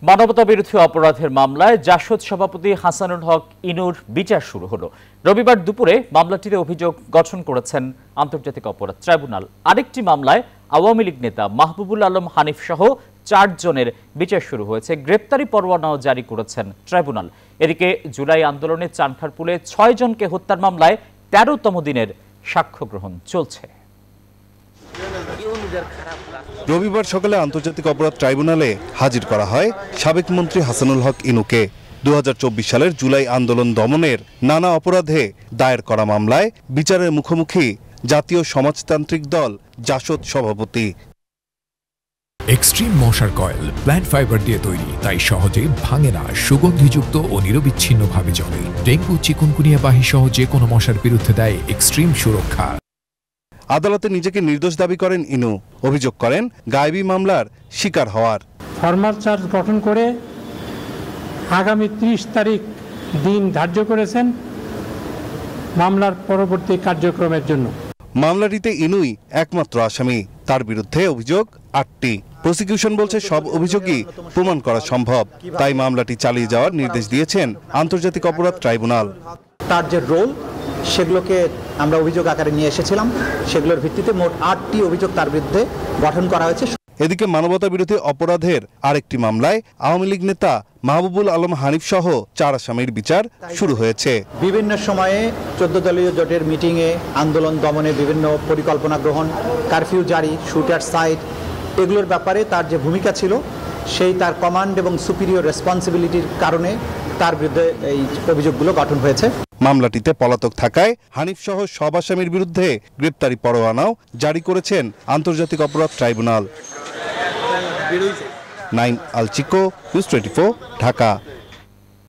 মানবতাবিরোধী অপরাধের মামলায় জাসদ সভাপতি হাসানুল হক ইনুর বিচার শুরু হলো। রবিবার দুপুরে মামলাটিতে অভিযোগ গঠন করেছেন আন্তর্জাতিক অপরাধ ট্রাইব্যুনাল। আরেকটি মামলায় আওয়ামী লীগ নেতা মাহবুবুল আলম হানিফ সহ 4 জনের বিচার শুরু হয়েছে। গ্রেপ্তারি পরোয়ানাও জারি করেছেন ট্রাইব্যুনাল। এদিকে জুলাই আন্দোলনে চানখারপুলে 6 জনকে হত্যার মামলায় 13তম দিনের সাক্ষ্য গ্রহণ চলছে। রবিবার সকালে আন্তর্জাতিক অপরাধ ট্রাইব্যুনালে হাজির করা হয় সাবেক মন্ত্রী হাসানুল হক ইনুকে। 2024 সালের জুলাই আন্দোলন দমনের নানা অপরাধে দায়ের করা মামলায় বিচারের মুখোমুখি জাতীয় সমাজতান্ত্রিক দল জাসদ সভাপতি। এক্সট্রিম মশার কয়েল প্ল্যান্ট ফাইবার দিয়ে তৈরি, তাই সহজে ভাঙে না, সুগন্ধিযুক্ত ও নিরবিচ্ছিন্নভাবে জ্বলে। ডেঙ্গু, চিকুনগুনিয়া বাহি সহ যে কোনো মশার বিরুদ্ধে দেয় এক্সট্রিম সুরক্ষা। আদালতে নিজেকে নির্দোষ দাবি করেন ইনু। অভিযোগ করেন গায়েবী মামলার শিকার হওয়ার। ফরমাল চার্জ গঠন করে আগামী 30 তারিখ দিন ধার্য করেছেন মামলার পরবর্তী কার্যক্রমের জন্য। মামলাটিতে ইনুই একমাত্র আসামি। তার বিরুদ্ধে অভিযোগ 8টি। প্রসিকিউশন বলছে সব অভিযোগই প্রমাণ করা সম্ভব, তাই মামলাটি চালিয়ে যাওয়ার নির্দেশ দিয়েছেন আন্তর্জাতিক অপরাধ ট্রাইব্যুনাল। তার যে রোল সেগুলোকে আমরা অভিযোগ আকারে নিয়ে এসেছিলাম, সেগুলোর ভিত্তিতে মোট 8টি অভিযোগ তার বিরুদ্ধে গঠন করা হয়েছে। এদিকে মানবতা বিরোধী অপরাধের আরেকটি মামলায় আওয়ামী লীগ নেতা মাহবুবুল আলম হানিফ সহ 4 আসামির বিচার শুরু হয়েছে। বিভিন্ন সময়ে 14 দলীয় জোটের মিটিংয়ে আন্দোলন দমনে বিভিন্ন পরিকল্পনা গ্রহণ, কারফিউ জারি, শুটার সাইট, এগুলোর ব্যাপারে তার যে ভূমিকা ছিল সেই তার কমান্ড এবং সুপিরিয়র রেসপন্সিবিলিটির কারণে তার বিরুদ্ধে এই অভিযোগগুলো গঠন হয়েছে। মামলাটিতে পলাতক থাকায় হানিফ সহ সব আসামির বিরুদ্ধে গ্রেপ্তারি পরোয়ানাও জারি করেছেন আন্তর্জাতিক অপরাধ ট্রাইব্যুনাল। নাইম আল চিকো, নিউজ 24, ঢাকা।